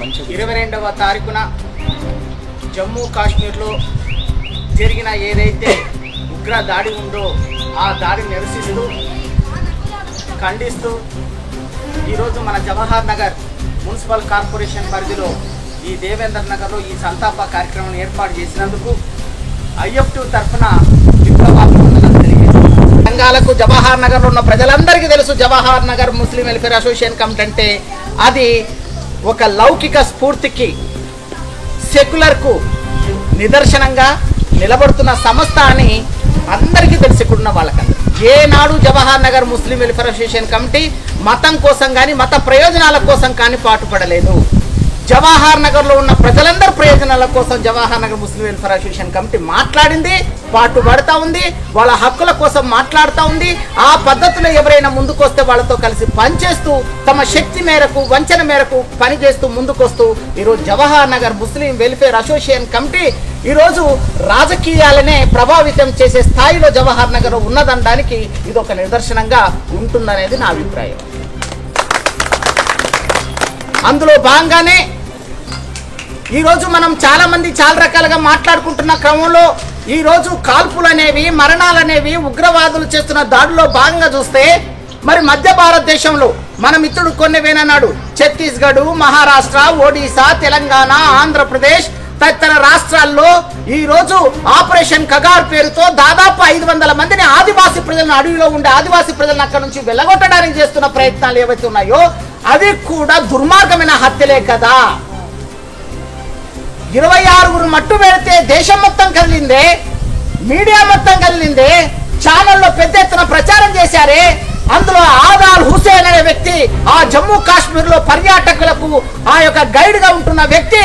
22వ తారీఖున జమ్మూ కాశ్మీర్లో జరిగిన ఏదైతే ఉగ్ర దాడి ఉందో ఆ దాడిని నిరసిస్తూ ఖండిస్తూ ఈరోజు మన జవహర్ నగర్ మున్సిపల్ కార్పొరేషన్ పరిధిలో ఈ దేవేంద్ర నగర్లో ఈ సంతాప కార్యక్రమాన్ని ఏర్పాటు చేసినందుకు IF2 తరఫున విప్లవాభివందనాలు తెలియజేస్తున్నాను. సంఘాలకు జవహర్ నగర్లో ఉన్న ప్రజలందరికీ తెలుసు, Jawahar Nagar Muslim welfare association committee అంటే అది ఒక లౌకిక స్ఫూర్తికి సెక్యులర్కు నిదర్శనంగా నిలబడుతున్న సంస్థ అని అందరికీ తెలుసుకున్న వాళ్ళకందరూ. ఏనాడు Jawahar Nagar Muslim welfare association committee మతం కోసం కానీ మత ప్రయోజనాల కోసం కానీ పాటుపడలేదు. జవహర్ నగర్లో ఉన్న ప్రజలందరి ప్రయోజనాల కోసం Jawahar Nagar Muslim welfare association committee మాట్లాడింది, పాటుపడుతూ ఉంది, వాళ్ళ హక్కుల కోసం మాట్లాడుతూ ఉంది. ఆ పద్ధతిలో ఎవరైనా ముందుకొస్తే వాళ్ళతో కలిసి పనిచేస్తూ తమ శక్తి మేరకు వంచన మేరకు పనిచేస్తూ ముందుకొస్తూ ఈరోజు Jawahar Nagar Muslim welfare association committee ఈరోజు రాజకీయాలనే ప్రభావితం చేసే స్థాయిలో జవహర్ నగర్ ఉన్నదనడానికి ఇది ఒక నిదర్శనంగా ఉంటుందనేది నా అభిప్రాయం. అందులో భాగంగానే ఈరోజు మనం చాలామంది చాలా రకాలుగా మాట్లాడుకుంటున్న క్రమంలో ఈరోజు కాల్పులు అనేవి మరణాలు అనేవి ఉగ్రవాదులు చేస్తున్న దాడిలో భాగంగా చూస్తే మరి మధ్య భారతదేశంలో మన మిత్రుడు కొన్నివేనన్నాడు, ఛత్తీస్గఢ్, మహారాష్ట్ర, ఒడిశా, తెలంగాణ, ఆంధ్రప్రదేశ్ తదితర రాష్ట్రాల్లో ఈరోజు ఆపరేషన్ కగార్ పేరుతో దాదాపు 500 మందిని ఆదివాసీ ప్రజలను అడవిలో ఉండే ఆదివాసీ ప్రజలను అక్కడ నుంచి వెళ్ళగొట్టడానికి చేస్తున్న ప్రయత్నాలు ఏవైతే ఉన్నాయో అవి కూడా దుర్మార్గమైన హత్యలే కదా. 26 మట్టు పెడితే దేశం మొత్తం కదిలిందే, మీడియా మొత్తం కదిలిందే, ఛానల్లో పెద్ద ఎత్తున ప్రచారం చేశారే. అందులో ఆదాల్ హుసేన్ అనే వ్యక్తి ఆ జమ్మూ కాశ్మీర్లో పర్యాటకులకు ఆ యొక్క గైడ్గా ఉంటున్న వ్యక్తి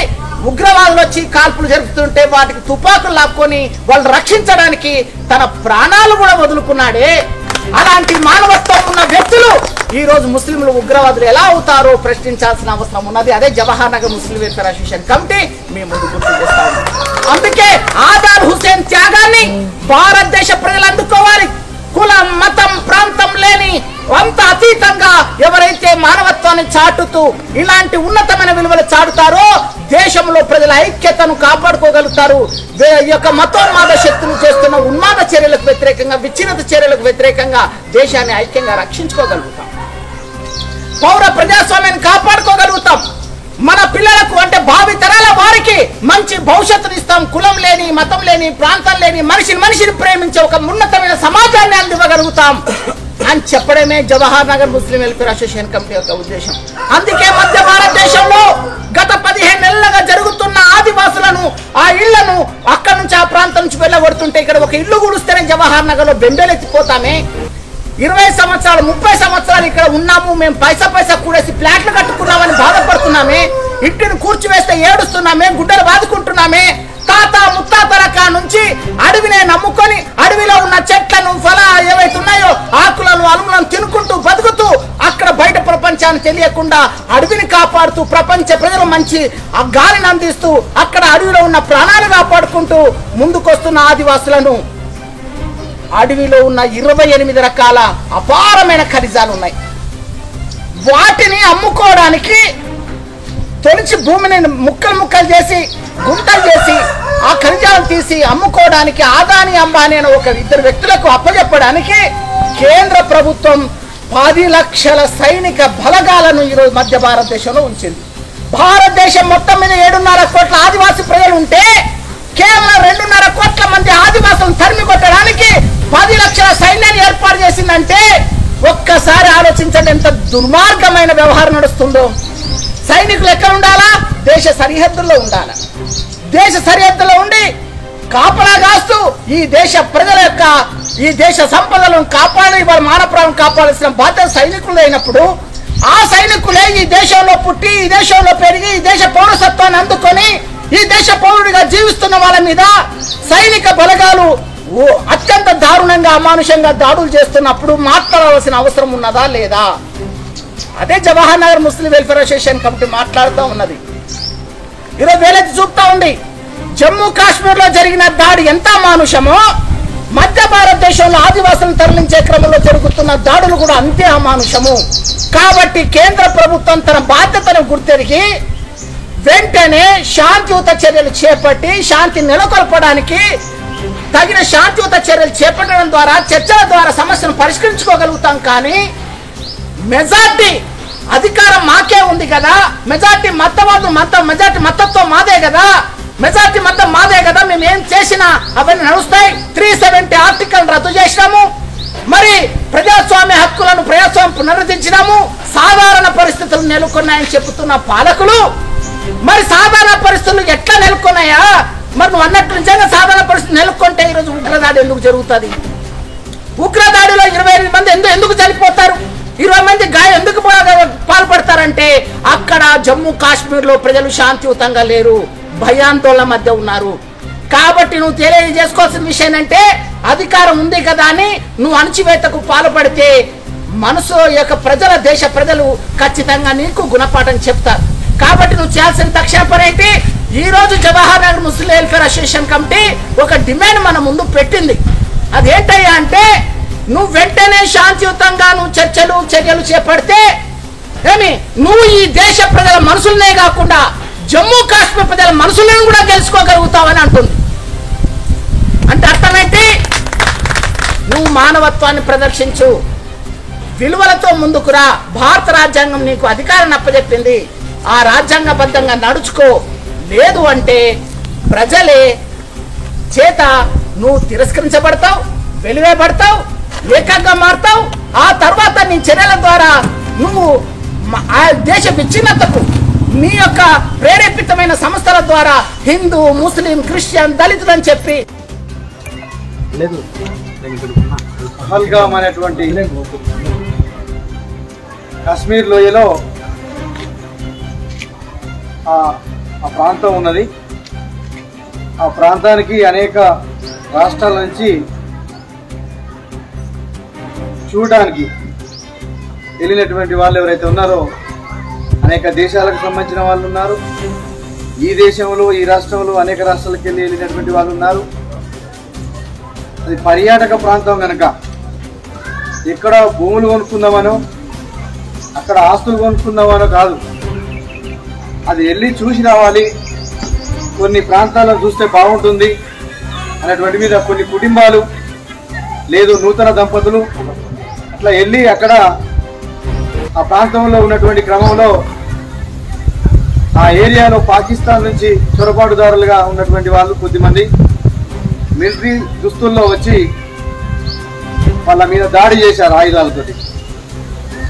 ఉగ్రవాదులు వచ్చి కాల్పులు జరుపుతుంటే వాటికి తుపాకులు లాక్కొని వాళ్ళు రక్షించడానికి తన ప్రాణాలు కూడా వదులుకున్నాడే. అలాంటి మానవత్వం ఉన్న వ్యక్తులు ఈరోజు ముస్లింలు ఉగ్రవాదులు ఎలా అవుతారో ప్రశ్నించాల్సిన అవసరం ఉన్నది. అదే Jawahar Nagar Muslim welfare association committee మీ ముందు గుర్తు చేస్తా ఉంది. అందుకే ఆదాల్ హుసేన్ త్యాగాన్ని భారతదేశ ప్రజలు అందుకోవాలి. కులం, మతం, ప్రాంతం లేని అంత అతీతంగా ఎవరైతే మానవత్వాన్ని చాటుతూ ఇలాంటి ఉన్నతమైన విలువలు చాటుతారో దేశంలో ప్రజల ఐక్యతను కాపాడుకోగలుగుతారు. ఈ యొక్క మతోన్మాద శక్తులు చేస్తున్న ఉన్మాద చర్యలకు వ్యతిరేకంగా, విచ్ఛిన్నత చర్యలకు వ్యతిరేకంగా దేశాన్ని ఐక్యంగా రక్షించుకోగలుగుతాం. పౌర ప్రజాస్వామ్యాన్ని కాపాడుకోగలుగుతాం. మన పిల్లలకు అంటే భావి తరాల వారికి మంచి భవిష్యత్తుని ఇస్తాం. కులం లేని, మతం లేని, ప్రాంతం లేని మనిషిని ప్రేమించే ఒక ఉన్నతమైన సమాజాన్ని అందివ్వగలుగుతాం అని చెప్పడమే Jawahar Nagar Muslim welfare association committee యొక్క ఉద్దేశం. అందుకే మధ్య భారతదేశంలో గత 15 నెలలుగా జరుగుతున్న ఆదివాసులను ఆ ఇళ్లను అక్కడి నుంచి ఆ ప్రాంతం నుంచి వెళ్ళగొడుతుంటే ఇక్కడ ఒక ఇల్లు కూడుస్తేనే జవహర్ నగర్ లో బెంబేలెత్తిపోతామే. 20 సంవత్సరాలు 30 సంవత్సరాలు ఇక్కడ ఉన్నాము, మేము పైసా కూడేసి ఫ్లాట్లు కట్టుకున్నామని బాధపడుతున్నామే, ఇంటిని కూర్చివేస్తే ఏడుస్తున్నామే, గుడ్డలు బాదుకుంటున్నామే. తాత ముత్తాతల నుంచి అడవినే నమ్ముకొని అడవిలో ఉన్న చెట్లను ఏవైతే ఉన్నాయో ఆకులను అలుములను తినుకుంటూ బతుకుతూ అక్కడ బయట ప్రపంచాన్ని తెలియకుండా అడవిని కాపాడుతూ ప్రపంచ ప్రజలు మంచి ఆ గాలిని అందిస్తూ అక్కడ అడవిలో ఉన్న ప్రాణాలు కాపాడుకుంటూ ముందుకొస్తున్న ఆదివాసులను అడవిలో ఉన్న 28 రకాల అపారమైన ఖనిజాలు ఉన్నాయి. వాటిని అమ్ముకోవడానికి తొలిచి భూమిని ముక్కలు చేసి గుంటలు చేసి ఆ ఖనిజాలను తీసి అమ్ముకోవడానికి ఆదాని అంబానీ అనే ఒక 2 వ్యక్తులకు అప్పచెప్పడానికి కేంద్ర ప్రభుత్వం 10 లక్షల సైనిక బలగాలను ఈరోజు మధ్య భారతదేశంలో ఉంచింది. భారతదేశం మొత్తం మీద 7.5 కోట్ల ఆదివాసీ ప్రజలు ఉంటే కేవలం 2.5 కోట్ల మంది ఆదివాసులను తరిమి కొట్టడానికి 10 లక్షల సైన్యాన్ని ఏర్పాటు చేసిందంటే ఒక్కసారి ఆలోచించండి ఎంత దుర్మార్గమైన వ్యవహారం నడుస్తుందో. సైనికులు ఎక్కడ ఉండాలా? దేశ సరిహద్దుల్లో ఉండాలా. దేశ సరిహద్దులో ఉండి కాపలా కాస్తూ ఈ దేశ ప్రజల యొక్క ఈ దేశ సంపదలను కాపాడి వాళ్ళ మానప్రాణం కాపాడాల్సిన బాధ్యత సైనికులు అయినప్పుడు ఆ సైనికులే ఈ దేశంలో పుట్టి ఈ దేశంలో పెరిగి ఈ దేశ పౌరసత్వాన్ని అందుకొని ఈ దేశ పౌరుడిగా జీవిస్తున్న వాళ్ళ మీద సైనిక బలగాలు అత్యంత దారుణంగా అమానుషంగా దాడులు చేస్తున్నప్పుడు మాట్లాడవలసిన అవసరం ఉన్నదా లేదా? అదే Jawahar Nagar Muslim welfare association committee మాట్లాడుతూ ఉన్నది. ఈరోజు వేలెత్తి చూపుతా ఉంది. జమ్మూ కాశ్మీర్లో జరిగిన దాడి ఎంత అమానుషమో మధ్య భారతదేశంలో ఆదివాసులను తరలించే క్రమంలో జరుగుతున్న దాడులు కూడా అంతే అమానుషము. కాబట్టి కేంద్ర ప్రభుత్వం తన బాధ్యతను గుర్తెరిగి వెంటనే శాంతియుత చర్యలు చేపట్టి శాంతి నెలకొల్పడానికి తగిన శాంతియుత చర్యలు చేపట్టడం ద్వారా చర్చల ద్వారా సమస్యను పరిష్కరించుకోగలుగుతాం. కానీ మెజార్టీ అధికారం మాకే ఉంది కదా, మెజార్టీ మెజార్టీ మద్దతుతో మాదే కదా, మెజార్టీ మద్దతు మాదే కదా, మేము ఏం చేసినా అవన్నీ నడుస్తాయి. 370 ఆర్టికల్ రద్దు చేసినాము, మరి ప్రజాస్వామ్య హక్కులను ప్రజాస్వామ్యం పునరుద్ధరించినాము, సాధారణ పరిస్థితులు నెలకొన్నాయని చెబుతున్న పాలకులు మరి సాధారణ పరిస్థితులు ఎట్లా నెలకొన్నాయా? మరి నువ్వు అన్నట్టు నిజంగా సాధారణ పరిస్థితులు నెలకొంటే ఈరోజు ఉగ్రదాడి ఎందుకు జరుగుతుంది? ఉగ్రదాడిలో 28 మంది ఎందుకు చనిపోతారు, 20 మంది గాయం ఎందుకు పాల్పడతారంటే అక్కడ జమ్మూ కాశ్మీర్లో ప్రజలు శాంతియుతంగా లేరు, భయాందోళన మధ్య ఉన్నారు. కాబట్టి నువ్వు తెలియజేసుకోవాల్సిన విషయం అంటే అధికారం ఉంది కదా అని నువ్వు అణచివేతకు పాల్పడితే మనసు యొక్క దేశ ప్రజలు ఖచ్చితంగా నీకు గుణపాఠం చెప్తారు. కాబట్టి నువ్వు చేయాల్సిన తక్షణ పని ఏంటి? ఈ రోజు Jawahar Nagar Muslim welfare association committee ఒక డిమాండ్ మన ముందు పెట్టింది. అదేంటయ్యా అంటే నువ్వు వెంటనే శాంతియుతంగా నువ్వు చర్యలు చేపడితే నువ్వు ఈ దేశ ప్రజల మనసులనే కాకుండా జమ్మూ కాశ్మీర్ ప్రజల మనసులను కూడా గెలుచుకోగలుగుతావని అంటుంది. అంటే అర్థమేంటి? నువ్వు మానవత్వాన్ని ప్రదర్శించు, విలువలతో ముందుకురా. భారత రాజ్యాంగం నీకు అధికారాన్ని అప్పచెప్పింది, ఆ రాజ్యాంగబద్ధంగా నడుచుకో. లేదు అంటే ప్రజలే చేత నువ్వు తిరస్కరించబడతావు, వెలివేయబడతావు, ఏకంగా మారుతావు. ఆ తర్వాత నీ చర్యల ద్వారా నువ్వు ఆ దేశ విచ్ఛిన్నతకు నీ యొక్క ప్రేరేపితమైన సంస్థల ద్వారా హిందూ, ముస్లిం, క్రిస్టియన్, దళితులు అని చెప్పి పహల్గామ్ అనేటువంటి కాశ్మీర్ లోయలో ఆ ప్రాంతం ఉన్నది. ఆ ప్రాంతానికి అనేక రాష్ట్రాల నుంచి చూడడానికి వెళ్ళినటువంటి వాళ్ళు ఎవరైతే ఉన్నారో అనేక దేశాలకు సంబంధించిన వాళ్ళు ఉన్నారు. ఈ దేశంలో ఈ రాష్ట్రంలో అనేక రాష్ట్రాలకు వెళ్ళినటువంటి వాళ్ళు ఉన్నారు. అది పర్యాటక ప్రాంతం కనుక ఎక్కడ భూములు కొనుక్కుందామనో అక్కడ ఆస్తులు కొనుక్కుందామనో కాదు, అది వెళ్ళి చూసి రావాలి, కొన్ని ప్రాంతాలను చూస్తే బాగుంటుంది అనేటువంటి మీద కొన్ని కుటుంబాలు లేదు నూతన దంపతులు అట్లా వెళ్ళి అక్కడ ఆ ప్రాంతంలో ఉన్నటువంటి క్రమంలో ఆ ఏరియాలో పాకిస్తాన్ నుంచి చొరబాటుదారులుగా ఉన్నటువంటి వాళ్ళు కొద్దిమంది మిలిటరీ దుస్తుల్లో వచ్చి వాళ్ళ మీద దాడి చేశారు ఆయుధాలతోటి.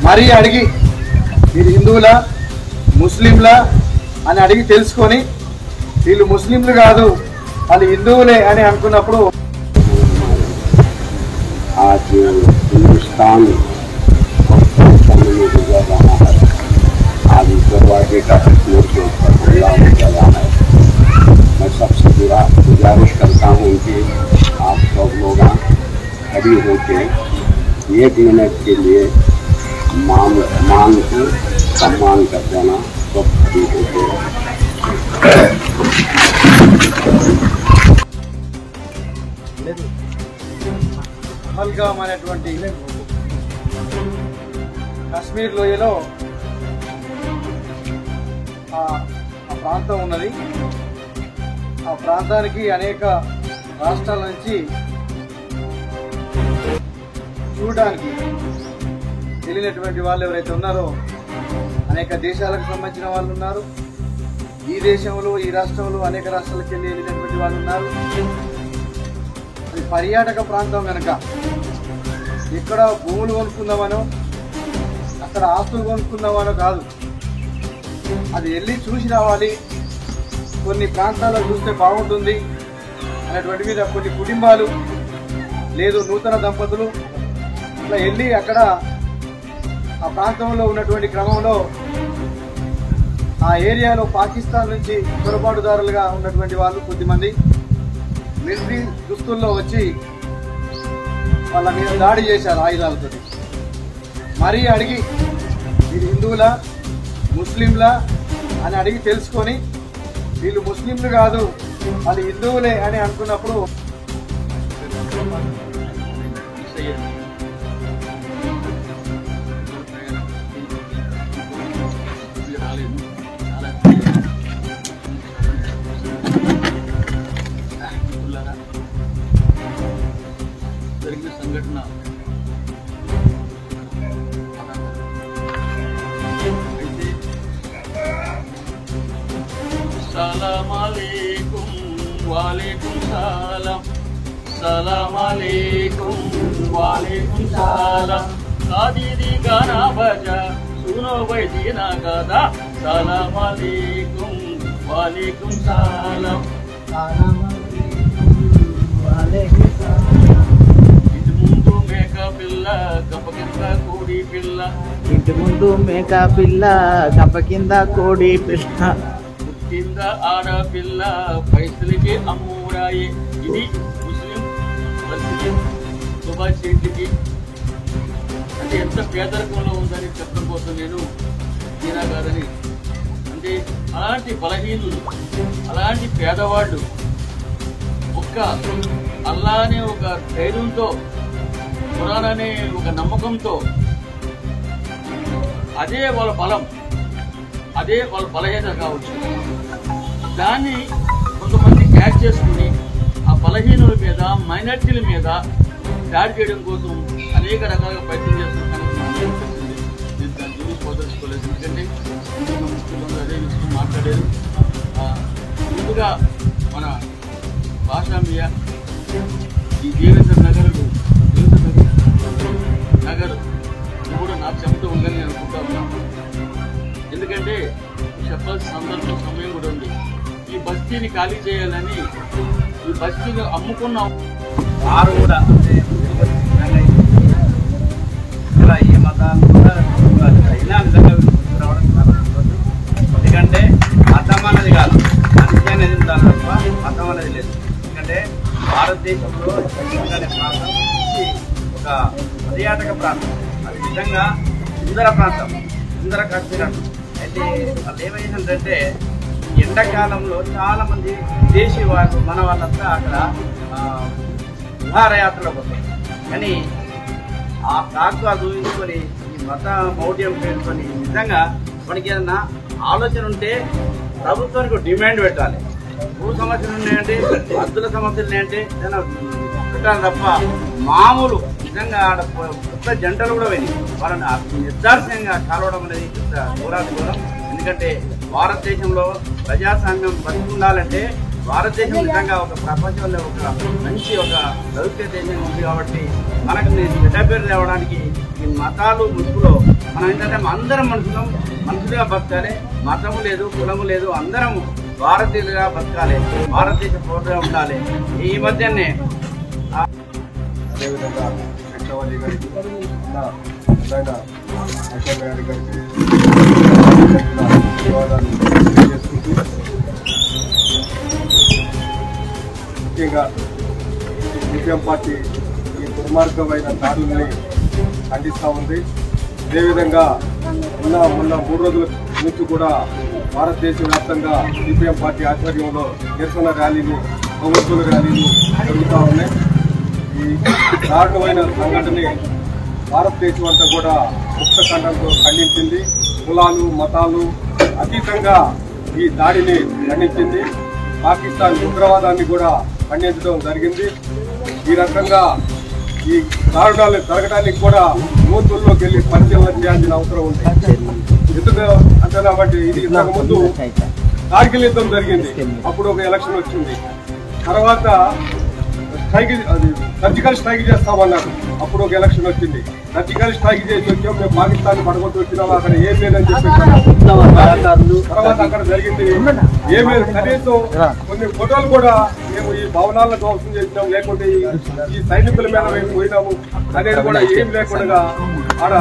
మరీ అడిగి మీరు హిందువులా ముస్లింలా అని అడిగి తెలుసుకొని వీళ్ళు ముస్లింలు కాదు వాళ్ళు హిందువులే అని అనుకున్నప్పుడు दरवाजे का फ्लोर के ऊपर हमला हो जाना है। मैं सबसे गुजारिश करता हूँ कि आप सब लोग खड़ी होकर 1 मिनट के लिए मान को सम्मान कर देना। सब खड़ी होकर పహల్గామ్ అనేటువంటి కాశ్మీర్ లోయలో ఆ ప్రాంతం ఉన్నది. ఆ ప్రాంతానికి అనేక రాష్ట్రాల నుంచి చూడడానికి వెళ్ళినటువంటి వాళ్ళు ఎవరైతే ఉన్నారో అనేక దేశాలకు సంబంధించిన వాళ్ళు ఉన్నారు. ఈ దేశంలో ఈ రాష్ట్రంలో అనేక రాష్ట్రాలకు వెళ్ళినటువంటి వాళ్ళు ఉన్నారు. అది పర్యాటక ప్రాంతం కనుక ఎక్కడ భూములు కొనుక్కుందామనో అక్కడ ఆస్తులు కొనుక్కుందామనో కాదు, అది వెళ్ళి చూసి రావాలి, కొన్ని ప్రాంతాల్లో చూస్తే బాగుంటుంది అనేటువంటి మీద కొన్ని కుటుంబాలు లేదు నూతన దంపతులు అట్లా వెళ్ళి అక్కడ ఆ ప్రాంతంలో ఉన్నటువంటి క్రమంలో ఆ ఏరియాలో పాకిస్తాన్ నుంచి చొరబాటుదారులుగా ఉన్నటువంటి వాళ్ళు కొద్దిమంది మిలిటరీ దుస్తుల్లో వచ్చి వాళ్ళ మీద దాడి చేశారు ఆయుధాలతో. మరీ అడిగి మీరు హిందువులా ముస్లింలా అని అడిగి తెలుసుకొని వీళ్ళు ముస్లింలు కాదు వాళ్ళు హిందువులే అని అనుకున్నప్పుడు సలాం అలైకుం వాలేకుం సలాం సలాం అలైకుం వాలేకుం సలాం కాదిది గానా బజా सुनो भाई जीना गादा सलाम अलैकुम वालेकुम सलाम ఇంటి ముందు మేక పిల్ల గంప కింద కోడి పిల్ల ఇంటి ముందు మేక పిల్ల గంప కింద కోడి పిల్ల కింద ఆడపిల్ల పైసలకి అమ్మురాయి ఇది ముస్లిం పరిస్థితి సుభాష్ ఇంటికి అంటే ఎంత పేదరికంలో ఉందని చెప్పడం కోసం నేను ఈయన కాదని అంటే అలాంటి బలహీనులు అలాంటి పేదవాళ్ళు ఒక్క అల్లా అనే ఒక ధైర్యంతో ఖురాన్ అనే ఒక నమ్మకంతో అదే వాళ్ళ బలం అదే వాళ్ళ బలహీనత కావచ్చు దాన్ని కొంతమంది క్యాచ్ చేసుకుని ఆ బలహీనుల మీద మైనార్టీల మీద దాడి చేయడం కోసం అనేక రకాలుగా ప్రయత్నం చేస్తున్నాను నేను దాని గురించి పోదలుచుకోలేదు ఎందుకంటే ముఖ్యమంత్రులు అదే విషయం మాట్లాడారు ముందుగా మన భాషామీయ ఈ దేవేంద్ర నగర్ కూడా నా చెమట ఉందని నేను అనుకుంటా ఉన్నాను ఎందుకంటే చెప్పాల్సిన సందర్భం సమయం కూడా ఉంది ఈ బస్తీని ఖాళీ చేయాలని ఈ బస్తీని అమ్ముకున్న వారు కూడా ఇలా ఈ మతాన్ని కూడా ఇలా విధంగా రావడం ఎందుకంటే మతం అన్నది కాదు మనిషి అనేది ఉండాలి తప్ప మతం అనేది లేదు ఎందుకంటే భారతదేశంలో అనే ప్రాంతం నుంచి ఒక పర్యాటక ప్రాంతం అది నిజంగా సుందర ప్రాంతం సుందర కాశ్మీర్ అయితే వాళ్ళు ఏమైందంటే ఎండాకాలంలో చాలా మంది విదేశీ వాళ్ళు మన వాళ్ళంతా అక్కడ విహారయాత్రలో పోతారు కానీ ఆ తాకుగా చూపించుకొని ఈ మత మౌఢ్యం పెట్టుకొని నిజంగా మనకి ఏదన్నా ఆలోచన ఉంటే ప్రభుత్వానికి డిమాండ్ పెట్టాలి భూ సమస్యలు ఉన్నాయంటే అద్దుల సమస్యలు ఉన్నాయంటే ఏదైనా పెట్టాలి తప్ప మామూలు నిజంగా ఆడ కొత్త జంటలు కూడా పోయినాయి వాళ్ళని నిర్దార్శనంగా కాలవడం అనేది పెద్ద ఘోరాతి ఘోరం ఎందుకంటే భారతదేశంలో ప్రజాస్వామ్యం బతుకుండాలంటే భారతదేశం నిజంగా ఒక ప్రపంచంలో ఒక మంచి ఒక దౌత్య దేశం ఉంది కాబట్టి మనకు చెడ్డ పేరు తేవడానికి ఈ మతాలు ముసుగులో మనం ఏంటంటే అందరం మనుషులుగా బతకాలి మతము లేదు కులము లేదు అందరం భారతీయులుగా బతకాలి భారతదేశ పౌరులుగా ఉండాలి ఈ మధ్యనే అదేవిధంగా కృష్ణవల్లి గారికి అశోక్ గారి గారికి ధన్యవాదాలు చేసుకుంటూ ముఖ్యంగా సిపిఎం పార్టీ ఈ దుర్మార్గమైన దాడుల్ని ఖండిస్తూ ఉంది అదేవిధంగా మొన్న 3 రోజుల నుంచి కూడా భారతదేశ వ్యాప్తంగా సిపిఎం పార్టీ ఆధ్వర్యంలో నిరసన ర్యాలీలు ప్రభుత్వ ర్యాలీలు జరుగుతూ ఉన్నాయి ఈ దారుణమైన సంఘటనని భారతదేశం అంతా కూడా ముక్త ఖండంతో ఖండించింది కులాలు మతాలు అతీతంగా ఈ దాడిని ఖండించింది పాకిస్తాన్ ఉగ్రవాదాన్ని కూడా ఖండించడం జరిగింది ఈ రకంగా ఈ దారుణాలు జరగడానికి కూడా యూతుల్లోకి వెళ్ళి పరిశీలన చేయాల్సిన అవసరం ఉంది ఎందుకు అంటే ఇది ఇంతకు ముందు కార్గిల్ యుద్ధం జరిగింది అప్పుడు ఒక ఎలక్షన్ వచ్చింది తర్వాత సర్జికల్ స్ట్రైక్ చేస్తామన్నారు అప్పుడు ఒక ఎలక్షన్ వచ్చింది సర్జికల్ స్ట్రైక్ చేసి వచ్చాం మేము పాకిస్తాన్ పడగొట్టి వచ్చినాము అక్కడ ఏం లేదని చెప్పి తర్వాత అక్కడ జరిగింది ఏం లేదు కనీసం కొన్ని ఫోటోలు కూడా మేము ఈ భవనాలను ధ్వంసం చేసినాం లేకుంటే ఈ సైనికుల మీద మేము పోయినాము అనేది కూడా ఏం లేకుండా ఆడ